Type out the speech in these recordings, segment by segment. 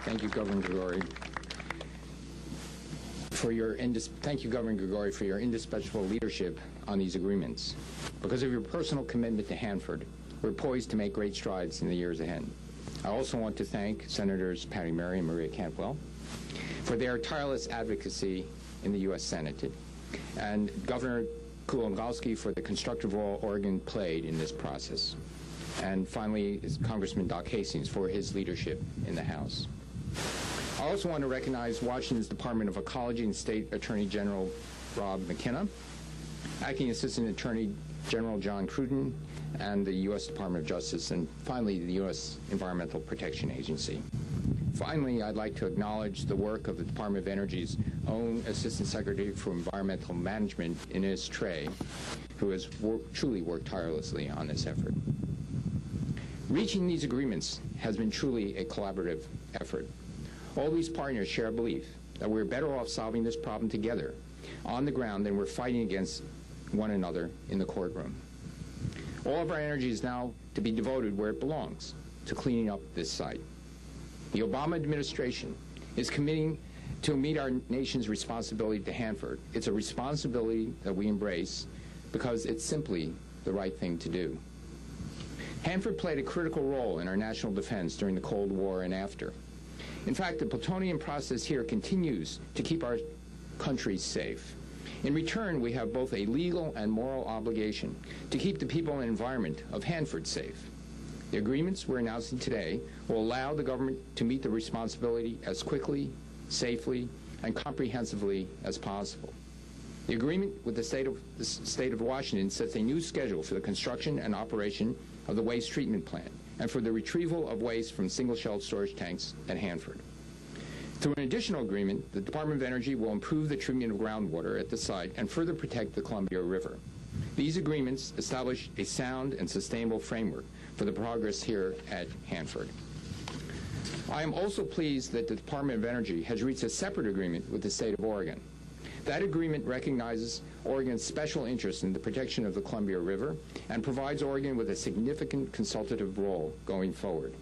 Thank you, Governor Gregori, for your indispensable leadership on these agreements. Because of your personal commitment to Hanford, we're poised to make great strides in the years ahead. I also want to thank Senators Patty Murray and Maria Cantwell for their tireless advocacy in the U.S. Senate, and Governor Kulongoski for the constructive role Oregon played in this process. And finally, is Congressman Doc Hastings for his leadership in the House. I also want to recognize Washington's Department of Ecology and State Attorney General Rob McKenna, Acting Assistant Attorney General John Cruden, and the U.S. Department of Justice, and finally, the U.S. Environmental Protection Agency. Finally, I'd like to acknowledge the work of the Department of Energy's own Assistant Secretary for Environmental Management, Inez Trey, who has truly worked tirelessly on this effort. Reaching these agreements has been truly a collaborative effort. All these partners share a belief that we're better off solving this problem together on the ground than we're fighting against one another in the courtroom. All of our energy is now to be devoted where it belongs, to cleaning up this site. The Obama administration is committing to meet our nation's responsibility to Hanford. It's a responsibility that we embrace because it's simply the right thing to do. Hanford played a critical role in our national defense during the Cold War and after. In fact, the plutonium process here continues to keep our country safe. In return, we have both a legal and moral obligation to keep the people and environment of Hanford safe. The agreements we're announcing today will allow the government to meet the responsibility as quickly, safely, and comprehensively as possible. The agreement with the state of Washington sets a new schedule for the construction and operation of the waste treatment plant and for the retrieval of waste from single-shelled storage tanks at Hanford. Through an additional agreement, the Department of Energy will improve the treatment of groundwater at the site and further protect the Columbia River. These agreements establish a sound and sustainable framework for the progress here at Hanford. I am also pleased that the Department of Energy has reached a separate agreement with the state of Oregon. That agreement recognizes Oregon's special interest in the protection of the Columbia River and provides Oregon with a significant consultative role going forward.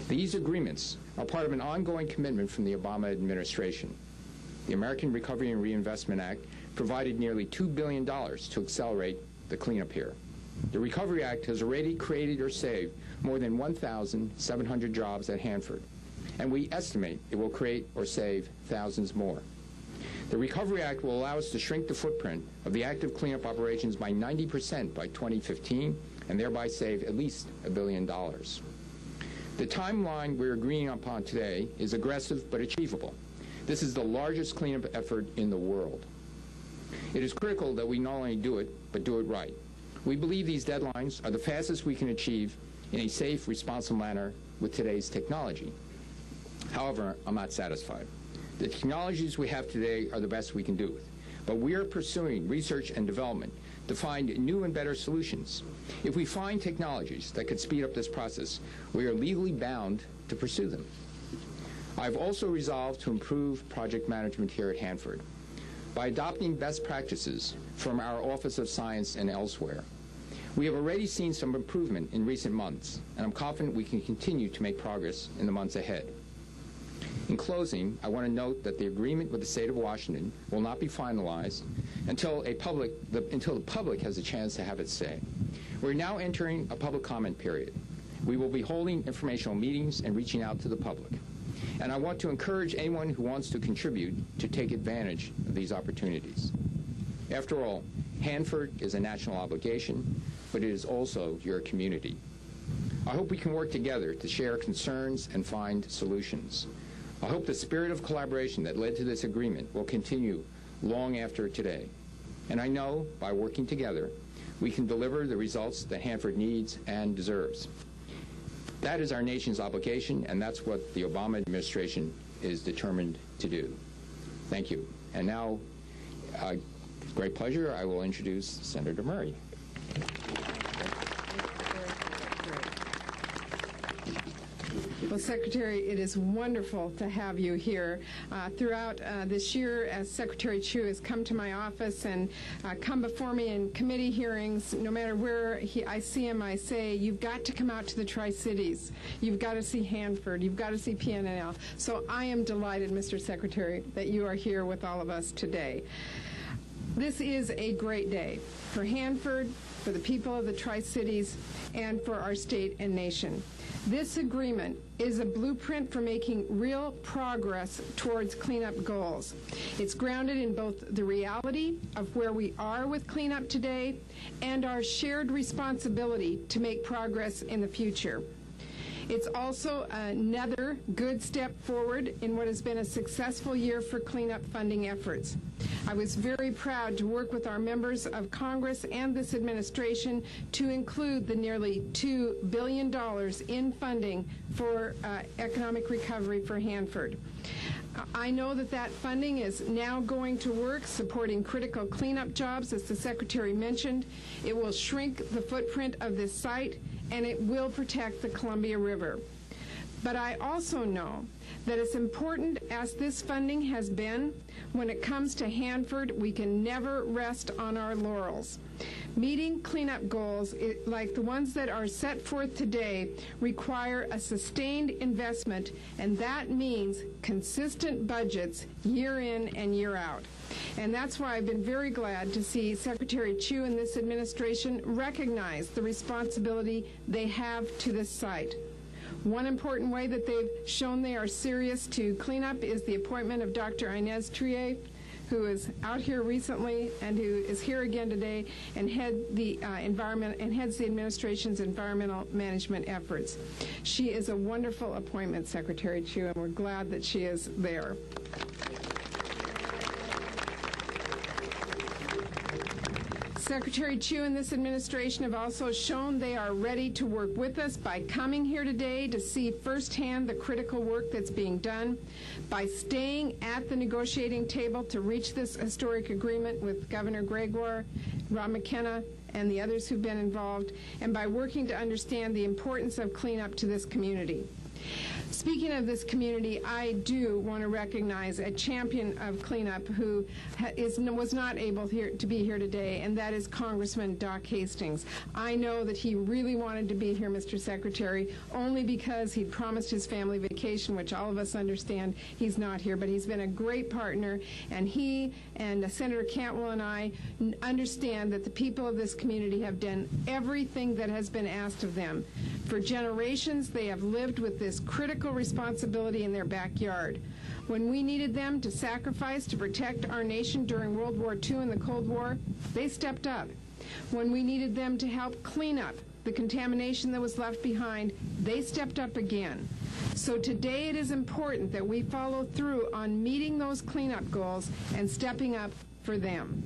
These agreements are part of an ongoing commitment from the Obama administration. The American Recovery and Reinvestment Act provided nearly $2 billion to accelerate the cleanup here. The Recovery Act has already created or saved more than 1,700 jobs at Hanford, and we estimate it will create or save thousands more. The Recovery Act will allow us to shrink the footprint of the active cleanup operations by 90% by 2015 and thereby save at least $1 billion. The timeline we're agreeing upon today is aggressive but achievable. This is the largest cleanup effort in the world. It is critical that we not only do it, but do it right. We believe these deadlines are the fastest we can achieve in a safe, responsible manner with today's technology. However, I'm not satisfied. The technologies we have today are the best we can do with, but we are pursuing research and development to find new and better solutions. If we find technologies that could speed up this process, we are legally bound to pursue them. I've also resolved to improve project management here at Hanford by adopting best practices from our Office of Science and elsewhere. We have already seen some improvement in recent months, and I'm confident we can continue to make progress in the months ahead. In closing, I want to note that the agreement with the state of Washington will not be finalized until the public has a chance to have its say. We're now entering a public comment period. We will be holding informational meetings and reaching out to the public. And I want to encourage anyone who wants to contribute to take advantage of these opportunities. After all, Hanford is a national obligation, but it is also your community. I hope we can work together to share concerns and find solutions. I hope the spirit of collaboration that led to this agreement will continue long after today. And I know, by working together, we can deliver the results that Hanford needs and deserves. That is our nation's obligation, and that's what the Obama administration is determined to do. Thank you. And now, with great pleasure, I will introduce Senator Murray. Well, Secretary, it is wonderful to have you here. Throughout this year, as Secretary Chu has come to my office and come before me in committee hearings, no matter where I see him, I say, you've got to come out to the Tri-Cities. You've got to see Hanford. You've got to see PNL. So I am delighted, Mr. Secretary, that you are here with all of us today. This is a great day for Hanford, for the people of the Tri-Cities, and for our state and nation. This agreement is a blueprint for making real progress towards cleanup goals. It's grounded in both the reality of where we are with cleanup today and our shared responsibility to make progress in the future. It's also another good step forward in what has been a successful year for cleanup funding efforts. I was very proud to work with our members of Congress and this administration to include the nearly $2 billion in funding for economic recovery for Hanford. I know that that funding is now going to work supporting critical cleanup jobs, as the Secretary mentioned. It will shrink the footprint of this site, and it will protect the Columbia River. But I also know that as important as this funding has been, when it comes to Hanford, we can never rest on our laurels. Meeting cleanup goals, like the ones that are set forth today, require a sustained investment, and that means consistent budgets year in and year out. And that's why I've been very glad to see Secretary Chu and this administration recognize the responsibility they have to this site. One important way that they've shown they are serious to clean up is the appointment of Dr. Inez Trier, who is out here recently and who is here again today and heads the administration's environmental management efforts. She is a wonderful appointment, Secretary Chu, and we're glad that she is there. Secretary Chu and this administration have also shown they are ready to work with us by coming here today to see firsthand the critical work that's being done, by staying at the negotiating table to reach this historic agreement with Governor Gregoire, Rob McKenna, and the others who've been involved, and by working to understand the importance of cleanup to this community. Speaking of this community, I do want to recognize a champion of cleanup who was not able to be here today, and that is Congressman Doc Hastings. I know that he really wanted to be here, Mr. Secretary, only because he promised his family vacation, which all of us understand he's not here, but he's been a great partner, and he and Senator Cantwell and I understand that the people of this community have done everything that has been asked of them. For generations, they have lived with this critical responsibility in their backyard. When we needed them to sacrifice to protect our nation during World War II and the Cold War, they stepped up. When we needed them to help clean up the contamination that was left behind, they stepped up again. So today it is important that we follow through on meeting those cleanup goals and stepping up for them.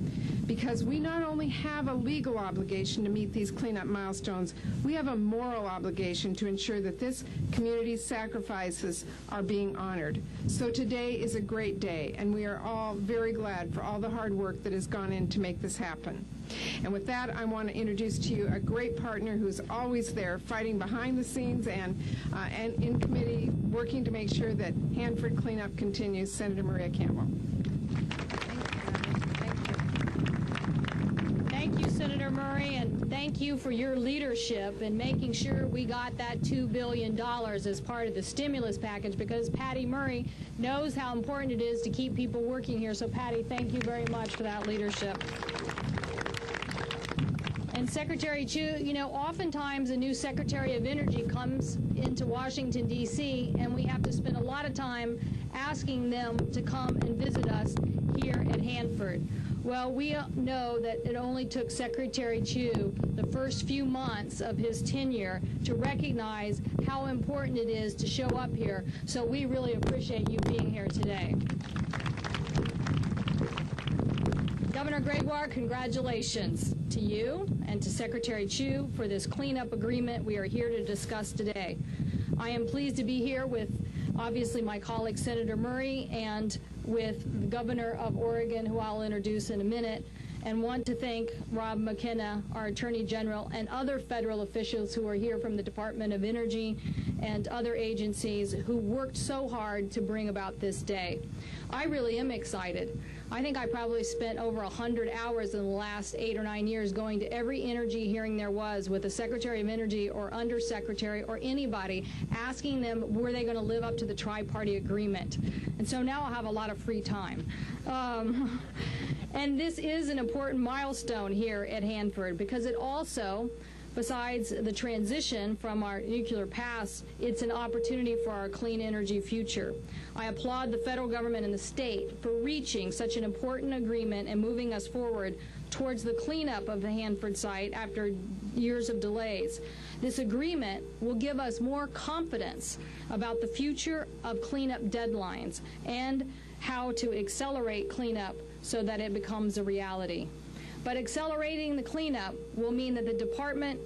Because we not only have a legal obligation to meet these cleanup milestones, we have a moral obligation to ensure that this community's sacrifices are being honored. So today is a great day, and we are all very glad for all the hard work that has gone in to make this happen. And with that, I want to introduce to you a great partner who's always there fighting behind the scenes and in committee working to make sure that Hanford cleanup continues, Senator Maria Cantwell. Thank you, Senator Murray, and thank you for your leadership in making sure we got that $2 billion as part of the stimulus package, because Patty Murray knows how important it is to keep people working here. So, Patty, thank you very much for that leadership. And Secretary Chu, you know, oftentimes a new Secretary of Energy comes into Washington, D.C., and we have to spend a lot of time asking them to come and visit us here at Hanford. Well, we know that it only took Secretary Chu the first few months of his tenure to recognize how important it is to show up here. So we really appreciate you being here today. Governor Gregoire, congratulations to you and to Secretary Chu for this cleanup agreement we are here to discuss today. I am pleased to be here with, obviously, my colleague Senator Murray and with the Governor of Oregon, who I'll introduce in a minute, and want to thank Rob McKenna, our Attorney General, and other federal officials who are here from the Department of Energy and other agencies who worked so hard to bring about this day. I really am excited. I think I probably spent over 100 hours in the last 8 or 9 years going to every energy hearing there was with the Secretary of Energy or Undersecretary or anybody, asking them were they going to live up to the tri-party agreement. And so now I have a lot of free time. And this is an important milestone here at Hanford because it also, besides the transition from our nuclear past, it's an opportunity for our clean energy future. I applaud the federal government and the state for reaching such an important agreement and moving us forward towards the cleanup of the Hanford site after years of delays. This agreement will give us more confidence about the future of cleanup deadlines and how to accelerate cleanup so that it becomes a reality. But accelerating the cleanup will mean that the Department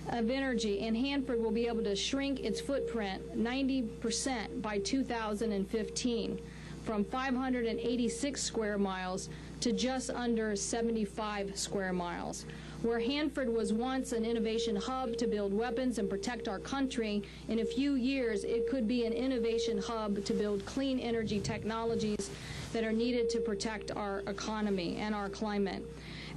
of Energy in Hanford will be able to shrink its footprint 90% by 2015, from 586 square miles to just under 75 square miles. Where Hanford was once an innovation hub to build weapons and protect our country, in a few years it could be an innovation hub to build clean energy technologies that are needed to protect our economy and our climate.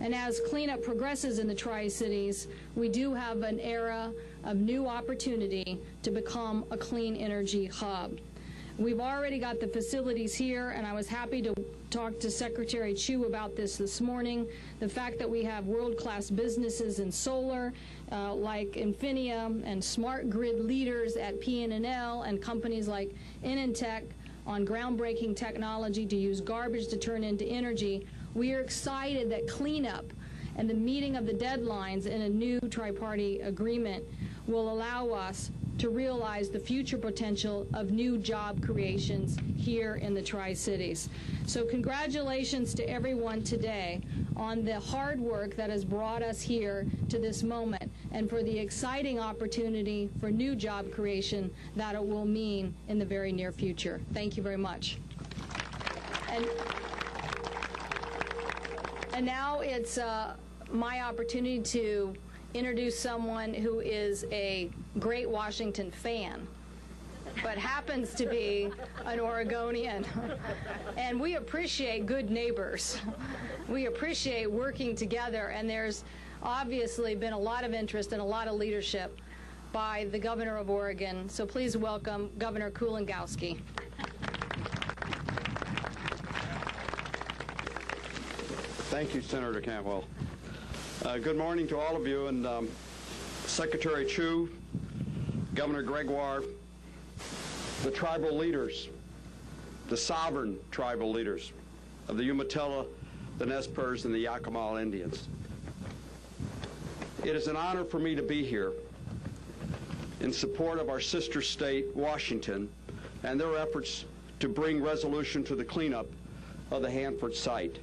And as cleanup progresses in the Tri-Cities, we do have an era of new opportunity to become a clean energy hub. We've already got the facilities here, and I was happy to talk to Secretary Chu about this morning. The fact that we have world-class businesses in solar, like Infinia, and smart grid leaders at PNNL, and companies like Inentech on groundbreaking technology to use garbage to turn into energy. We are excited that cleanup and the meeting of the deadlines in a new tri-party agreement will allow us to realize the future potential of new job creations here in the Tri-Cities. So congratulations to everyone today on the hard work that has brought us here to this moment and for the exciting opportunity for new job creation that it will mean in the very near future. Thank you very much. And now it's my opportunity to introduce someone who is a great Washington fan, but happens to be an Oregonian. And we appreciate good neighbors. We appreciate working together, and there's obviously been a lot of interest and a lot of leadership by the Governor of Oregon. So please welcome Governor Kulongoski. Thank you, Senator Cantwell. Good morning to all of you, and Secretary Chu, Governor Gregoire, the tribal leaders, the sovereign tribal leaders of the Umatilla, the Nez Perce, and the Yakimal Indians. It is an honor for me to be here in support of our sister state, Washington, and their efforts to bring resolution to the cleanup of the Hanford site.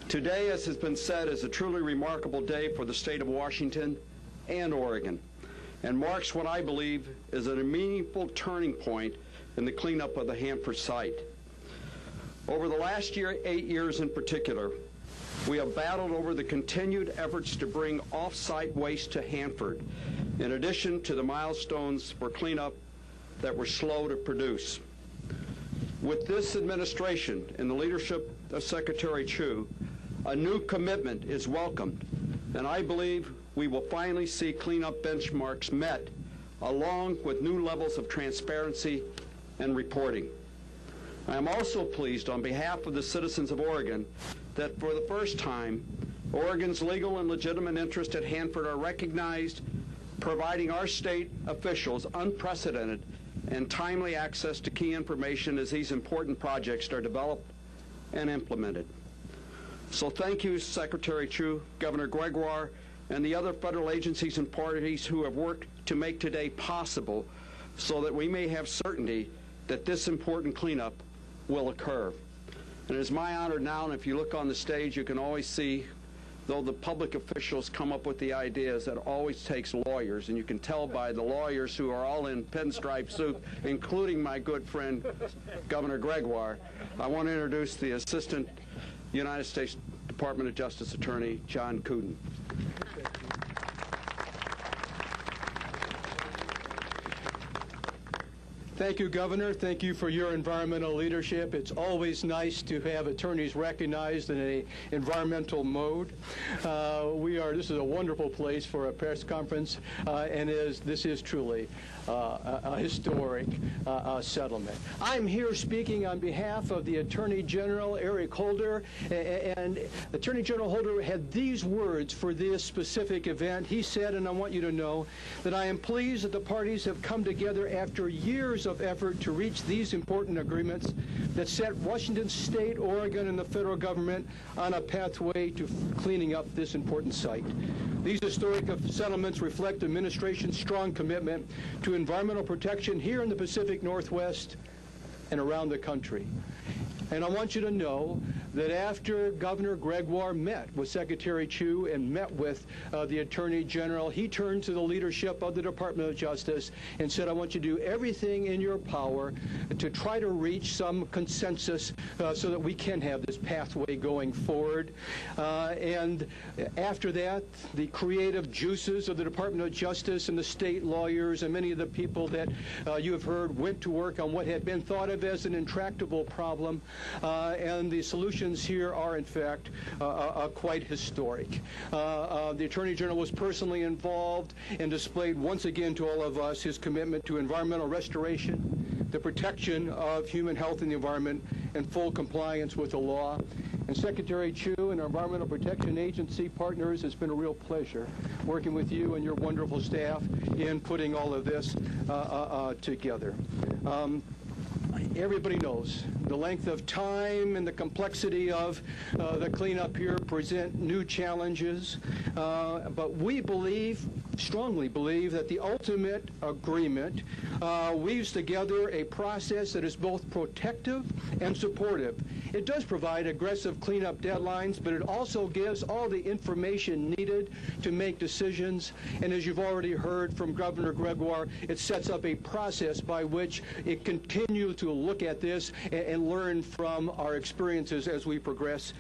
Today, as has been said, is a truly remarkable day for the state of Washington and Oregon, and marks what I believe is a meaningful turning point in the cleanup of the Hanford site. Over the last 8 years in particular, we have battled over the continued efforts to bring off-site waste to Hanford, in addition to the milestones for cleanup that were slow to produce. With this administration and the leadership of Secretary Chu, a new commitment is welcomed, and I believe we will finally see cleanup benchmarks met, along with new levels of transparency and reporting. I am also pleased on behalf of the citizens of Oregon that for the first time, Oregon's legal and legitimate interests at Hanford are recognized, providing our state officials unprecedented and timely access to key information as these important projects are developed and implemented. So thank you, Secretary Chu, Governor Gregoire, and the other federal agencies and parties who have worked to make today possible so that we may have certainty that this important cleanup will occur. And it is my honor now, and if you look on the stage, you can always see, though the public officials come up with the ideas, that it always takes lawyers, and you can tell by the lawyers who are all in pinstripe suit, including my good friend, Governor Gregoire. I want to introduce the Assistant United States Department of Justice Attorney John Cooten. Thank you, Governor. Thank you for your environmental leadership. It's always nice to have attorneys recognized in an environmental mode. This is a wonderful place for a press conference, and this is truly a historic settlement. I'm here speaking on behalf of the Attorney General, Eric Holder, and Attorney General Holder had these words for this specific event. He said, and I want you to know, that I am pleased that the parties have come together after years of effort to reach these important agreements that set Washington State, Oregon, and the federal government on a pathway to cleaning up this important site. These historic settlements reflect the administration's strong commitment to environmental protection here in the Pacific Northwest and around the country. And I want you to know that after Governor Gregoire met with Secretary Chu and met with the Attorney General, he turned to the leadership of the Department of Justice and said, I want you to do everything in your power to try to reach some consensus so that we can have this pathway going forward. And after that, the creative juices of the Department of Justice and the state lawyers and many of the people that you have heard went to work on what had been thought of as an intractable problem. And the solutions here are, in fact, quite historic. The Attorney General was personally involved and displayed once again to all of us his commitment to environmental restoration, the protection of human health and the environment, and full compliance with the law. And Secretary Chu and our Environmental Protection Agency partners, it's been a real pleasure working with you and your wonderful staff in putting all of this together. Everybody knows the length of time and the complexity of the cleanup here present new challenges, but we strongly believe that the ultimate agreement weaves together a process that is both protective and supportive. It does provide aggressive cleanup deadlines, but it also gives all the information needed to make decisions. And as you've already heard from Governor Gregoire, it sets up a process by which it continues to look at this and learn from our experiences as we progress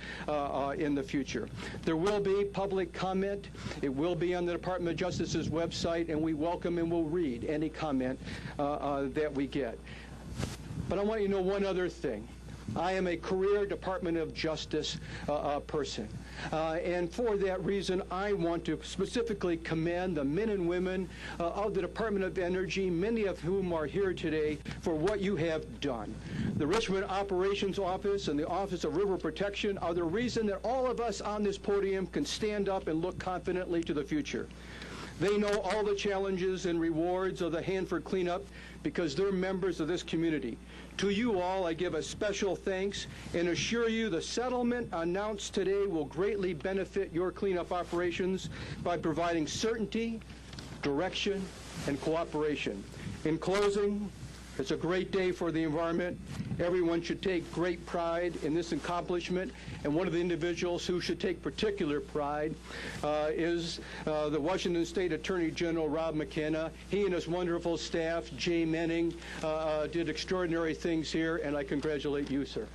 in the future. There will be public comment. It will be on the Department of Justice's website, and we welcome and will read any comment that we get. But I want you to know one other thing. I am a career Department of Justice person. And for that reason, I want to specifically commend the men and women of the Department of Energy, many of whom are here today, for what you have done. The Richmond Operations Office and the Office of River Protection are the reason that all of us on this podium can stand up and look confidently to the future. They know all the challenges and rewards of the Hanford cleanup because they're members of this community. To you all, I give a special thanks and assure you the settlement announced today will greatly benefit your cleanup operations by providing certainty, direction, and cooperation. In closing, it's a great day for the environment. Everyone should take great pride in this accomplishment, and one of the individuals who should take particular pride is the Washington State Attorney General, Rob McKenna. He and his wonderful staff, Jay Menning, did extraordinary things here, and I congratulate you, sir.